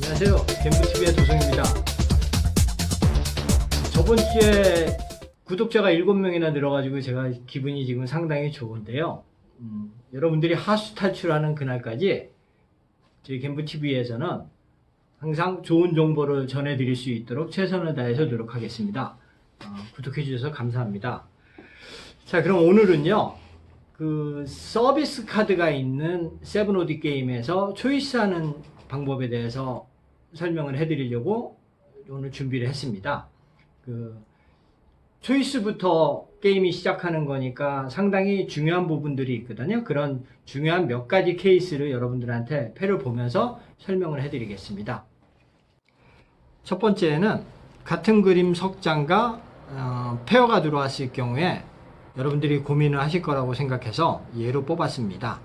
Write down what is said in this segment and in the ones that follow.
안녕하세요. 갬블TV의 도성입니다. 저번 주에 구독자가 7명이나 늘어가지고 제가 기분이 지금 상당히 좋은데요. 여러분들이 하수 탈출하는 그날까지 저희 갬블TV에서는 항상 좋은 정보를 전해드릴 수 있도록 최선을 다해서 노력하겠습니다. 구독해 주셔서 감사합니다. 자, 그럼 오늘은요, 그 서비스 카드가 있는 세븐오디 게임에서 초이스하는 방법에 대해서 설명을 해드리려고 오늘 준비를 했습니다. 그 초이스부터 게임이 시작하는 거니까 상당히 중요한 부분들이 있거든요. 그런 중요한 몇 가지 케이스를 여러분들한테 패를 보면서 설명을 해드리겠습니다. 첫 번째는 같은 그림 석장과 페어가 들어왔을 경우에 여러분들이 고민을 하실 거라고 생각해서 예로 뽑았습니다.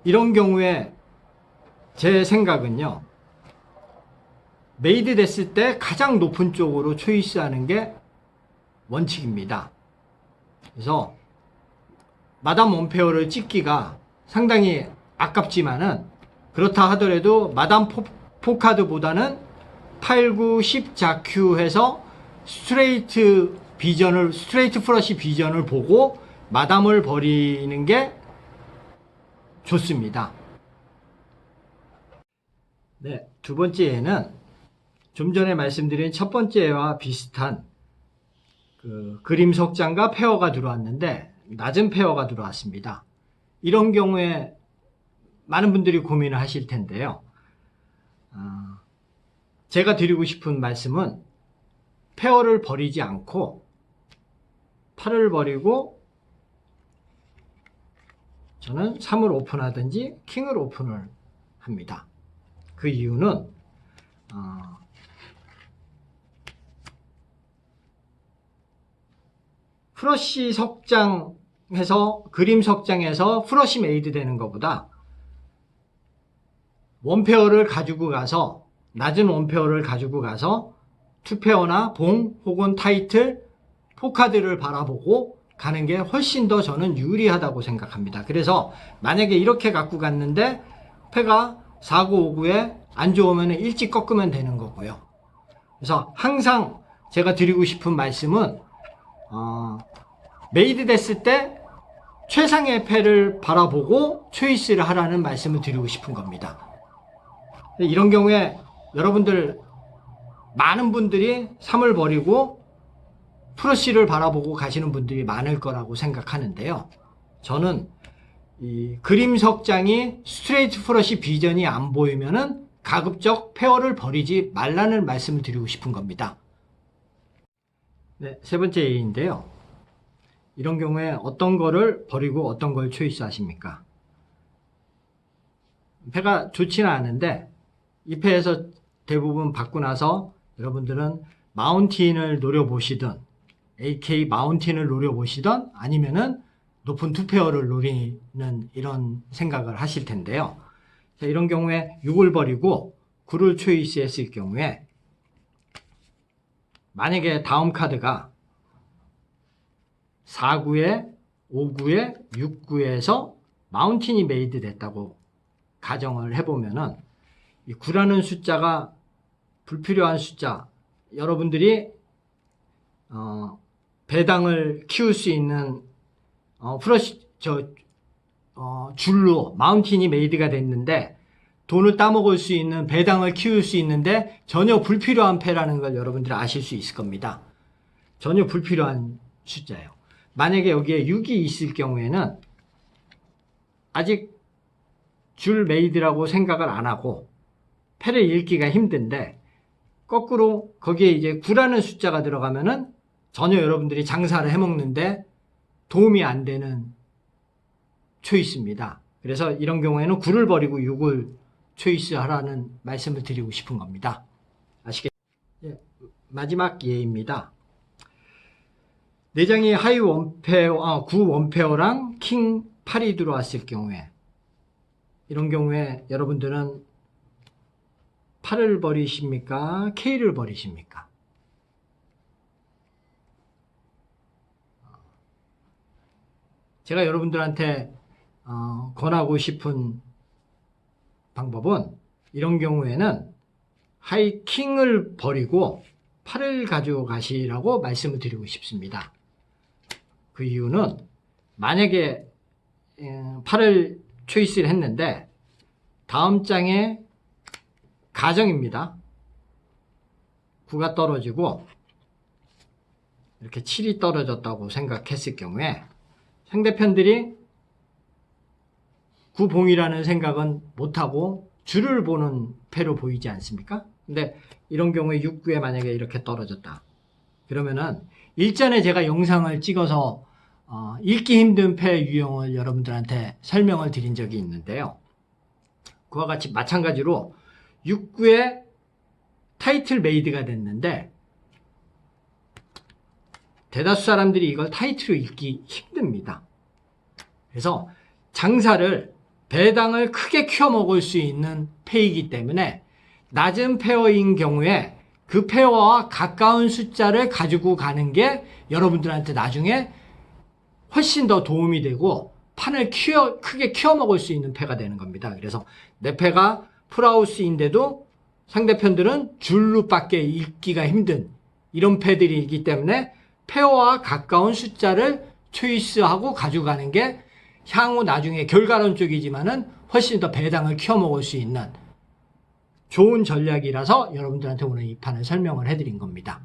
이런 경우에 제 생각은요, 메이드 됐을 때 가장 높은 쪽으로 초이스하는 게 원칙입니다. 그래서 마담 원페어를 찍기가 상당히 아깝지만은, 그렇다 하더라도 마담 포카드보다는 8, 9, 10 자큐 해서 스트레이트 플러시 비전을 보고 마담을 버리는 게 좋습니다. 네, 두 번째에는 좀 전에 말씀드린 첫 번째와 비슷한 그 그림 석장과 페어가 들어왔는데 낮은 페어가 들어왔습니다. 이런 경우에 많은 분들이 고민을 하실 텐데요. 제가 드리고 싶은 말씀은 페어를 버리지 않고 팔을 버리고 저는 3을 오픈하든지 킹을 오픈을 합니다. 그 이유는 프러쉬 석장해서 그림 석장에서 프러쉬 메이드 되는 것보다 원페어를 가지고 가서 낮은 원페어를 가지고 가서 투페어나 봉 혹은 타이틀 포카드를 바라보고 가는 게 훨씬 더 저는 유리하다고 생각합니다. 그래서 만약에 이렇게 갖고 갔는데 패가 4, 9, 5, 9에 안 좋으면 일찍 꺾으면 되는 거고요. 그래서 항상 제가 드리고 싶은 말씀은 메이드 됐을 때 최상의 패를 바라보고 초이스를 하라는 말씀을 드리고 싶은 겁니다. 이런 경우에 여러분들 많은 분들이 3을 버리고 프러쉬를 바라보고 가시는 분들이 많을 거라고 생각하는데요. 저는 이 그림 석장이 스트레이트 프러쉬 비전이 안 보이면은 가급적 페어를 버리지 말라는 말씀을 드리고 싶은 겁니다. 네, 세 번째 예인데요. 이런 경우에 어떤 거를 버리고 어떤 걸 초이스 하십니까? 패가 좋지는 않은데 이 패에서 대부분 받고 나서 여러분들은 마운틴을 노려보시든 AK 마운틴을 노려보시든 아니면은 높은 투페어를 노리는 이런 생각을 하실 텐데요. 자, 이런 경우에 6을 버리고 9를 초이스 했을 경우에 만약에 다음 카드가 4, 9에 5, 9에 6, 9에서 마운틴이 메이드 됐다고 가정을 해보면은 이 9라는 숫자가 불필요한 숫자, 여러분들이 배당을 키울 수 있는 줄로 마운틴이 메이드가 됐는데 돈을 따먹을 수 있는 배당을 키울 수 있는데 전혀 불필요한 패라는 걸 여러분들이 아실 수 있을 겁니다. 전혀 불필요한 숫자예요. 만약에 여기에 6이 있을 경우에는 아직 줄 메이드라고 생각을 안 하고 패를 읽기가 힘든데 거꾸로 거기에 이제 9라는 숫자가 들어가면은 전혀 여러분들이 장사를 해먹는데 도움이 안 되는 초이스입니다. 그래서 이런 경우에는 9를 버리고 6을 초이스 하라는 말씀을 드리고 싶은 겁니다. 아시겠죠? 예, 마지막 예입니다. 내장이 하이 원페어, 9 원페어랑 킹 8이 들어왔을 경우에 이런 경우에 여러분들은 8을 버리십니까? K를 버리십니까? 제가 여러분들한테 권하고 싶은 방법은 이런 경우에는 하이킹을 버리고 팔을 가져가시라고 말씀을 드리고 싶습니다. 그 이유는 만약에 팔을 초이스를 했는데 다음 장에 가정입니다. 9가 떨어지고 이렇게 7이 떨어졌다고 생각했을 경우에 상대편들이 9봉이라는 생각은 못하고 줄을 보는 패로 보이지 않습니까? 근데 이런 경우에 6, 9에 만약에 이렇게 떨어졌다. 그러면은 일전에 제가 영상을 찍어서 읽기 힘든 패 유형을 여러분들한테 설명을 드린 적이 있는데요. 그와 같이 마찬가지로 6, 9에 타이틀 메이드가 됐는데 대다수 사람들이 이걸 타이틀로 읽기 힘듭니다. 그래서 장사를 배당을 크게 키워 먹을 수 있는 패이기 때문에 낮은 페어인 경우에 그 페어와 가까운 숫자를 가지고 가는 게 여러분들한테 나중에 훨씬 더 도움이 되고 판을 크게 키워 먹을 수 있는 패가 되는 겁니다. 그래서 내 패가 풀하우스인데도 상대편들은 줄로밖에 읽기가 힘든 이런 패들이기 때문에 페어와 가까운 숫자를 초이스하고 가져가는 게 향후 나중에 결과론적이지만은 훨씬 더 배당을 키워 먹을 수 있는 좋은 전략이라서 여러분들한테 오늘 이 판을 설명을 해드린 겁니다.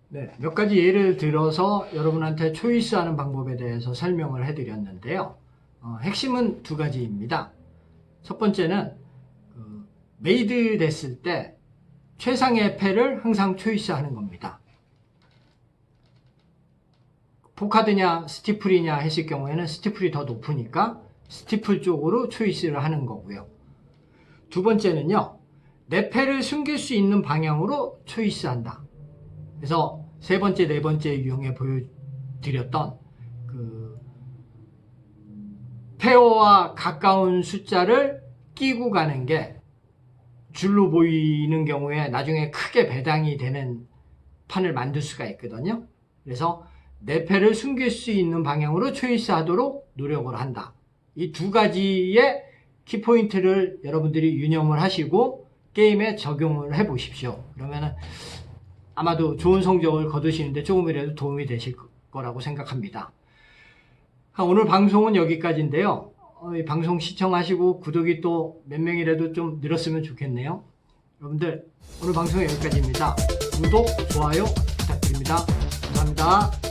네, 몇 가지 예를 들어서 여러분한테 초이스하는 방법에 대해서 설명을 해드렸는데요. 핵심은 두 가지입니다. 첫 번째는 메이드 됐을 때 최상의 패를 항상 초이스하는 겁니다. 포카드냐 스티플이냐 했을 경우에는 스티플이 더 높으니까 스티플 쪽으로 초이스를 하는 거고요. 두 번째는요, 내 패를 숨길 수 있는 방향으로 초이스한다. 그래서 세 번째, 네 번째 유형에 보여드렸던 페어와 가까운 숫자를 끼고 가는 게 줄로 보이는 경우에 나중에 크게 배당이 되는 판을 만들 수가 있거든요. 그래서 내 패를 숨길 수 있는 방향으로 초이스하도록 노력을 한다. 이 두 가지의 키포인트를 여러분들이 유념을 하시고 게임에 적용을 해 보십시오. 그러면은 아마도 좋은 성적을 거두시는데 조금이라도 도움이 되실 거라고 생각합니다. 오늘 방송은 여기까지인데요. 이 방송 시청하시고 구독이 또 몇 명이라도 좀 늘었으면 좋겠네요. 여러분들 오늘 방송은 여기까지입니다. 구독, 좋아요 부탁드립니다. 감사합니다.